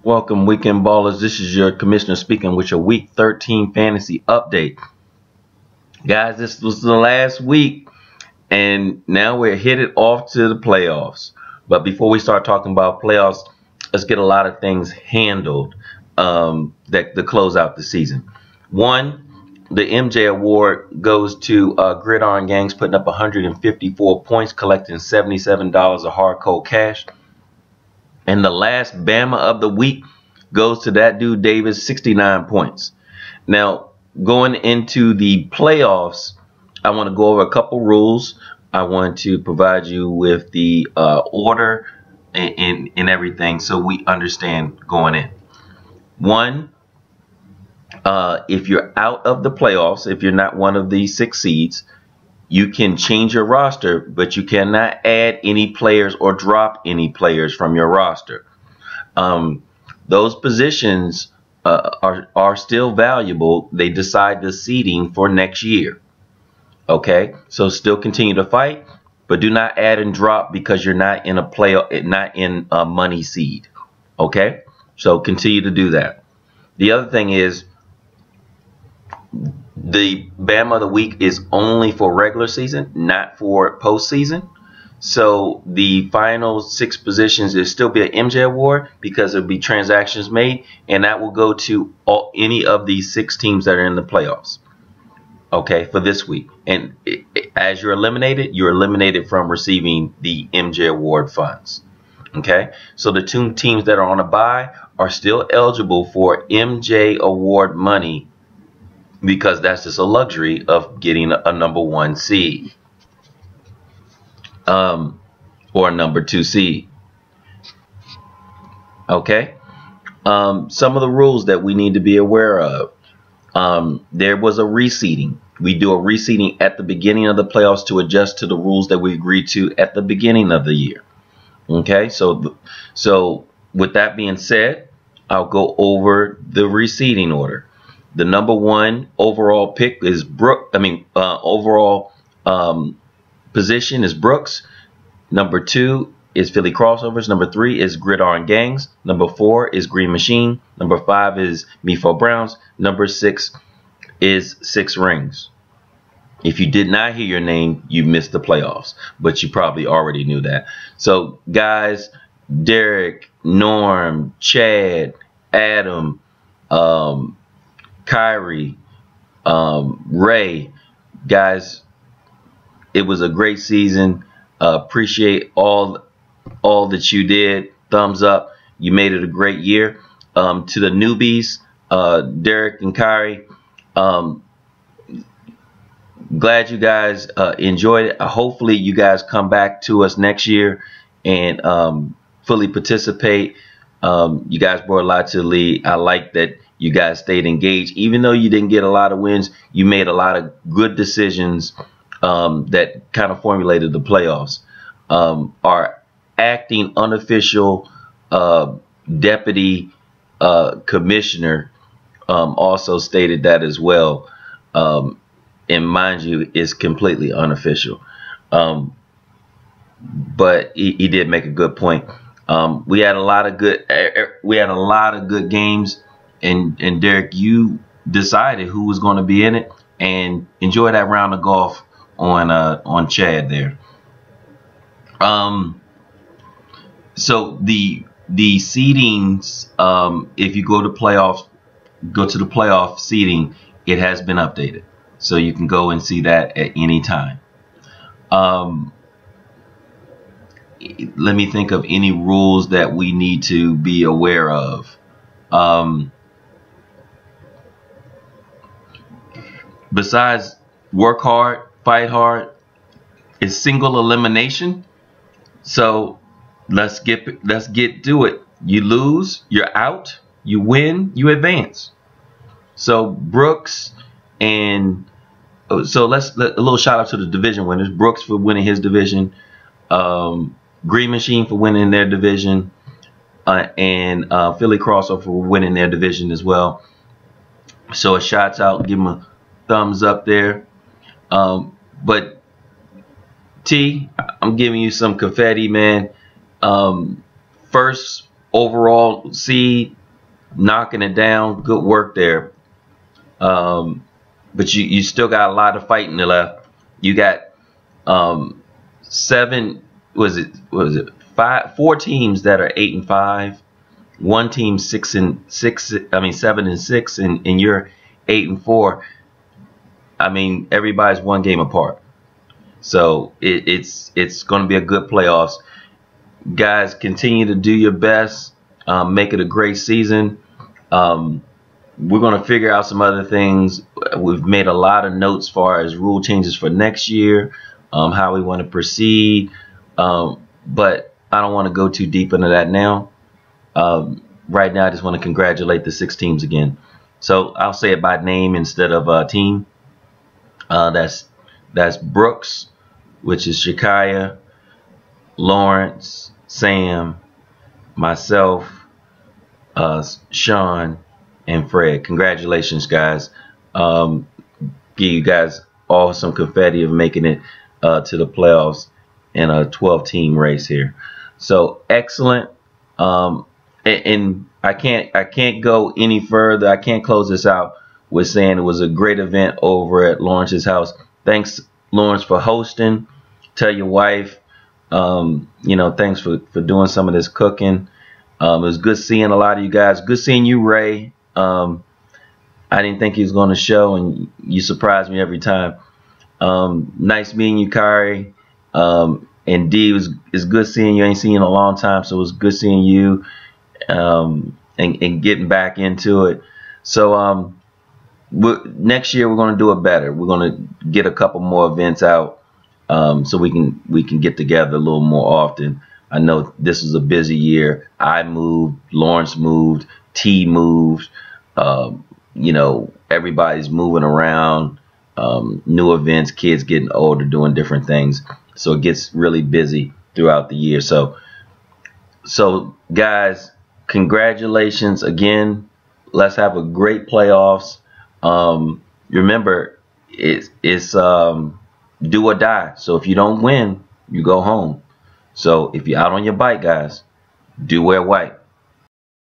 Welcome, Weekend Ballers. This is your commissioner speaking with your Week 13 fantasy update. Guys, this was the last week, and now we're headed off to the playoffs. But before we start talking about playoffs, let's get a lot of things handled that to close out the season. One, the MJ Award goes to Gridiron Gangs, putting up 154 points, collecting $77 of hard cold cash. And the last Bama of the week goes to that dude Davis, 69 points. Now, going into the playoffs, I want to go over a couple rules. I want to provide you with the order and everything so we understand going in. One, if you're out of the playoffs, if you're not one of these 6 seeds, you can change your roster, but you cannot add any players or drop any players from your roster. Those positions are still valuable. They decide the seeding for next year. Okay, so still continue to fight, but do not add and drop because you're not in a money seed. Okay, so continue to do that. The other thing is, the Bama of the week is only for regular season, not for postseason. So the final 6 positions will still be an MJ award because it'll be transactions made, and that will go to any of these 6 teams that are in the playoffs. Okay, for this week. And as you're eliminated from receiving the MJ award funds. Okay, so the 2 teams that are on a bye are still eligible for MJ award money, because that's just a luxury of getting a number 1 seed or a number 2 seed. Okay, some of the rules that we need to be aware of. There was a reseeding. We do a reseeding at the beginning of the playoffs to adjust to the rules that we agreed to at the beginning of the year. Okay, so with that being said, I'll go over the reseeding order. The number 1 overall pick is overall position is Brooks. Number 2 is Philly Crossovers. Number 3 is Gridiron Gangs. Number 4 is Green Machine. Number 5 is Mefo Browns. Number 6 is 6 Rings. If you did not hear your name, you missed the playoffs, but you probably already knew that. So, guys, Derek, Norm, Chad, Adam, Kyrie, Ray, guys, it was a great season. Appreciate all that you did. Thumbs up. You made it a great year. To the newbies, Derek and Kyrie, glad you guys enjoyed it. Hopefully you guys come back to us next year and fully participate. You guys brought a lot to the league. I like that you guys stayed engaged. Even though you didn't get a lot of wins, you made a lot of good decisions that kind of formulated the playoffs. Our acting unofficial deputy commissioner also stated that as well. And mind you, it's completely unofficial. But he did make a good point. We had a lot of good games, and Derek, you decided who was going to be in it, and enjoy that round of golf on Chad there. So the seedings, if you go to the playoff seeding, it has been updated, so you can go and see that at any time. Let me think of any rules that we need to be aware of. Besides work hard, fight hard, it's single elimination. So let's get to it. You lose, you're out. You win, you advance. So Brooks and so a little shout out to the division winners. Brooks for winning his division. Green Machine for winning their division, and Philly Crossover for winning their division as well. So a shouts out, give them a thumbs up there. But T, I'm giving you some confetti, man. First overall seed, knocking it down. Good work there. But you still got a lot of fighting left. You got seven. Was it five? Four teams that are 8-5. One team 6-6. I mean 7-6, and you're 8-4. I mean everybody's one game apart. So it's going to be a good playoffs. Guys, continue to do your best. Make it a great season. We're going to figure out some other things. We've made a lot of notes as far as rule changes for next year, how we want to proceed. But I don't want to go too deep into that now. Right now, I just want to congratulate the 6 teams again. So I'll say it by name instead of team. That's Brooks, which is Shakaya, Lawrence, Sam, myself, Sean, and Fred. Congratulations, guys. Give you guys all some confetti of making it to the playoffs in a 12-team race here. So excellent. And I can't go any further. I can't close this out with saying it was a great event over at Lawrence's house. Thanks, Lawrence, for hosting. Tell your wife, thanks for doing some of this cooking. It was good seeing a lot of you guys. Good seeing you, Ray. I didn't think he was going to show, and you surprised me every time. Nice meeting you, Kari. And D, it's good seeing you. I ain't seen you in a long time, so it was good seeing you and getting back into it. So next year we're going to do it better. We're going to get a couple more events out so we can get together a little more often. I know this was a busy year. I moved, Lawrence moved, T moved. Everybody's moving around, new events, kids getting older, doing different things. So it gets really busy throughout the year. So guys, congratulations again. Let's have a great playoffs. Remember, it's do or die. So if you don't win, you go home. So if you're out on your bike, guys, do wear white.